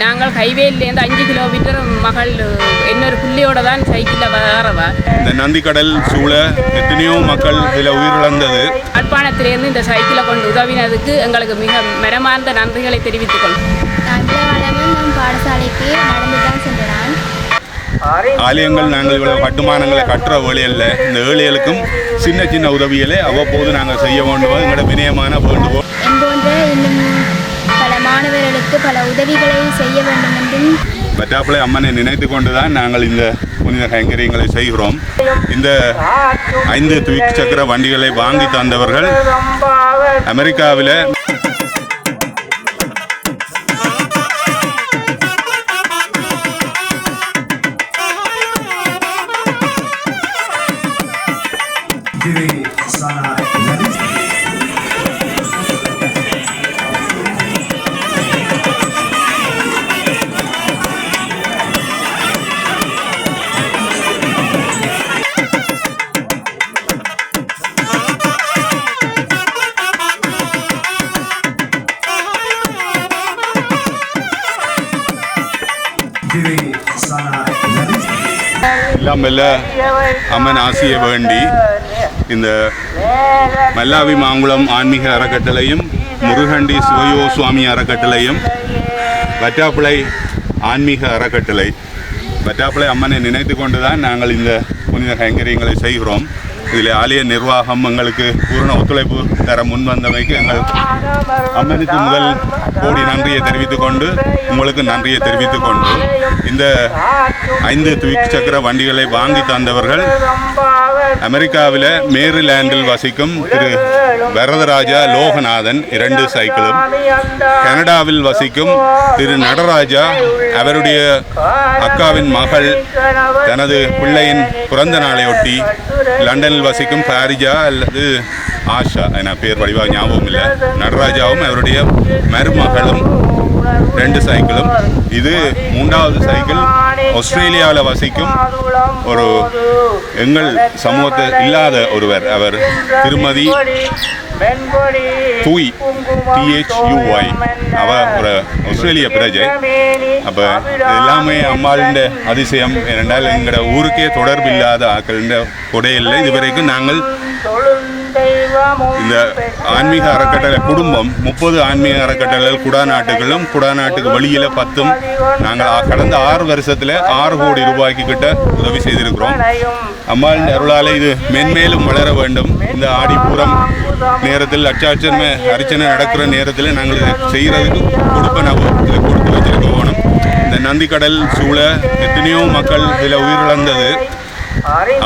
நாங்கள் ஹைவேலேருந்து 5 கிலோமீட்டர் மகள் இன்னொரு புள்ளியோட தான் சைக்கிளில் வரவா. இந்த நந்திக்கடல் சூழ எத்தனையோ மக்கள் இதில் உயிரிழந்தது. யாழ்ப்பாணத்திலேருந்து இந்த சைக்கிளை கொண்டு உதவினதுக்கு எங்களுக்கு மிக மனமார்ந்த நன்றிகளை தெரிவித்துக் கொள்கிறோம். பாடசாலைக்கு நடந்து தான் சென்றேன். ஆலயங்கள் நாங்கள் இவ்வளவு கட்டுமானங்களை கட்டுற வேலையில் இந்த ஏழைகளுக்கும் சின்ன சின்ன உதவிகளை அவ்வப்போது நாங்கள் செய்ய வேண்டும். எங்களோட வினயமான வேண்டுகோள். என்போன்ற இன்னும் பல மாணவர்களுக்கு பல உதவிகளை செய்ய வேண்டும் என்றும் வட்டாப்பிள்ளை அம்மனை நினைத்து கொண்டுதான் நாங்கள் இந்த புனித கைங்கரியங்களை செய்கிறோம். இந்த 5 துவிக் சக்கர வண்டிகளை வாங்கி தந்தவர்கள் அமெரிக்காவில் எல்லாம் மெல்ல அம்மன் ஆசியை வேண்டி இந்த மல்லாவி மாங்குளம் ஆன்மீக அறக்கட்டளையும் முருகண்டி சிவயோ சுவாமி அறக்கட்டளையும் வட்டாப்பிள்ளை ஆன்மீக அறக்கட்டளை வட்டாப்பிள்ளை அம்மனை நினைத்து கொண்டுதான் நாங்கள் இந்த புனித கைங்கரியங்களை செய்கிறோம். இதில் ஆலய நிர்வாகம் எங்களுக்கு பூரண ஒத்துழைப்பு தர முன்வந்தமைக்கு எங்கள் அம்மனுக்கு முதல் கோடி நன்றியை தெரிவித்துக் கொண்டு உங்களுக்கு நன்றியை தெரிவித்துக் கொண்டு இந்த 5 துவிக் சக்கர வண்டிகளை வாங்கி தந்தவர்கள் அமெரிக்காவில் மேரிலாண்டில் வசிக்கும் திரு வரதராஜா லோகநாதன் 2 சைக்கிளும், கனடாவில் வசிக்கும் திரு நடராஜா அவருடைய அக்காவின் மகள் தனது பிள்ளையின் பிறந்த நாளையொட்டி லண்டனில் வசிக்கும் பாரிஜா அல்லது ஆஷா என பேர் வடிவாக ஞாபகம் இல்லை, நடராஜாவும் அவருடைய மருமகளும் 2 சைக்கிளும். இது 3வது சைக்கிள் ஆஸ்திரேலியாவில் வசிக்கும் ஒரு எங்கள் சமூகத்தில் இல்லாத ஒருவர், அவர் திருமதி தூய் THUY, அவர் ஒரு ஆஸ்திரேலிய பிரஜை. அப்போ எல்லாமே அம்மாளின் அதிசயம். ஏனென்றால் எங்களோட ஊருக்கே தொடர்பு இல்லாத ஆக்களின் கொடையில் இதுவரைக்கும் நாங்கள் இந்த ஆன்மீக அறக்கட்டளை குடும்பம் 30 ஆன்மீக அறக்கட்டளைகள் குடாநாட்டுகளும் குடாநாட்டுக்கு வெளியில் 10 நாங்கள் கடந்த 6 வருஷத்தில் 6 கோடி ரூபாய்க்கு கிட்ட உதவி செய்திருக்கிறோம். அம்மாளின் அருளால் இது மென்மேலும் வளர வேண்டும். இந்த ஆடிப்பூரம் நேரத்தில் லட்சாட்சமே அர்ச்சனை நடக்கிற நேரத்தில் நாங்கள் இதை செய்கிறதுக்கு கொடுப்பனவு இதை கொடுத்து வச்சிருக்க வேணும். இந்த நந்திக்கடல் சூழ எத்தனையோ மக்கள் இதில் உயிரிழந்தது.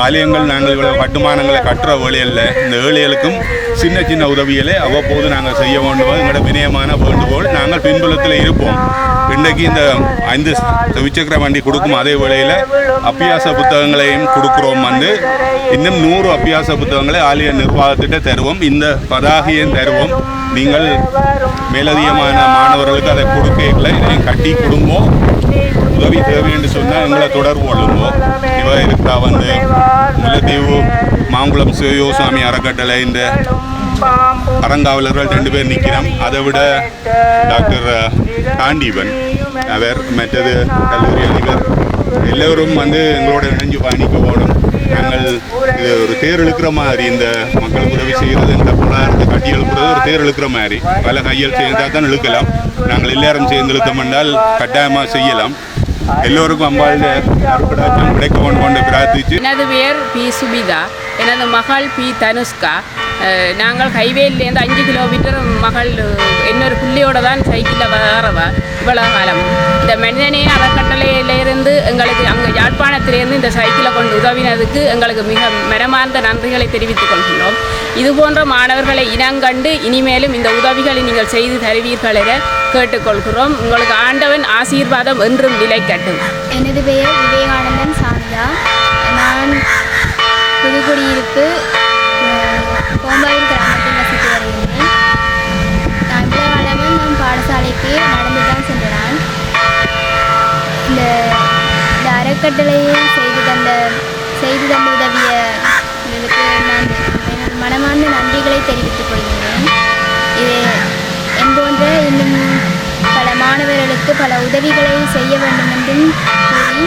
ஆலயங்கள் நாங்கள் இவ்வளவு கட்டுமானங்களை கட்டுற வேலையில் இந்த ஏழைகளுக்கும் சின்ன சின்ன உதவிகளை அவ்வப்போது நாங்கள் செய்ய வேண்டும். எங்களோட வினயமான வேண்டுகோள். நாங்கள் பின்புலத்தில் இருப்போம். இன்றைக்கு இந்த 5 துவிச்சக்கர வண்டி கொடுக்கும் அதே வேளையில் அபியாச புத்தகங்களையும் கொடுக்குறோம். இன்னும் 100 அபியாச புத்தகங்களை ஆலய நிர்வாகத்திட்ட தருவோம். இந்த பதாகையும் தருவோம். நீங்கள் மேலதிகமான மாணவர்களுக்கு அதை கொடுக்கல, இதையும் கட்டி கொடுப்போம். உதவி தேவை என்று சொன்னால் எங்களை தொடர்பு கொள்ளுவோம். இவ இருக்கா முல்லைத்தீவு மாங்குளம் சிவயோ சுவாமி அறக்கட்டளை இந்த அறங்காவலர்கள் 2 பேர் நிற்கிறோம். அதை விட டாக்டர் காண்டீபன் அவர் மற்றது கல்லூரி அதிபர் எல்லோரும் எங்களோட இணைஞ்சு பயணிக்க போகணும். நாங்கள் இது ஒரு தேர் இழுக்கிற மாதிரி இந்த மக்களுக்கு உதவி செய்கிறது, இந்த பொருளாதாரத்தை கட்டி எழுப்புறது ஒரு தேர் இழுக்கிற மாதிரி. பல கையில் சேர்ந்தால் தான் இழுக்கலாம். நாங்கள் எல்லாரும் சேர்ந்து இழுத்தோம் என்றால் கட்டாயமாக செய்யலாம். எல்லோருக்கும் அம்பாளுடைய அருட்கடாட்சம் கிடைக்க வேண்டும் என்று பிரார்த்திச்சு. எனது பேர் பி சுபிதா, எனது மகள் பி தனுஷ்கா. நாங்கள் ஹைவேலேருந்து 5 கிலோமீட்டர் மகள் இன்னொரு புள்ளியோட தான் சைக்கிளில் வரவா. இவ்வளவு காலம் இந்த மனிதனே அறக்கட்டளையிலிருந்து எங்களுக்கு அங்கே யாழ்ப்பாணத்திலேருந்து இந்த சைக்கிளை கொண்டு உதவினதுக்கு எங்களுக்கு மிக மனமார்ந்த நன்றிகளை தெரிவித்துக் கொள்கிறோம். இதுபோன்ற மாணவர்களை இனங்கண்டு இனிமேலும் இந்த உதவிகளை நீங்கள் செய்து தருவீர்கள் என கேட்டுக்கொள்கிறோம். உங்களுக்கு ஆண்டவன் ஆசீர்வாதம் என்றும் நிலைக்கட்டும். எனது பெயர் விவேகானந்தன் சாந்தா. நான் புதுக்குடியிருப்பு கோம்பாயூர் கிராமத்தில் வசித்து வருகிறேன். நான் இவ்வளவு காலமும் நான் பாடசாலைக்கு நடந்து தான் சென்றேன். இந்த அறக்கட்டளையை செய்து தந்த உதவிய உங்களுக்கு நான் மனமார்ந்த நன்றிகளை தெரிவித்துக் கொள்கிறேன். இது என்போன்ற இன்னும் பல மாணவர்களுக்கு பல உதவிகளை செய்ய வேண்டும் என்றும் கூறி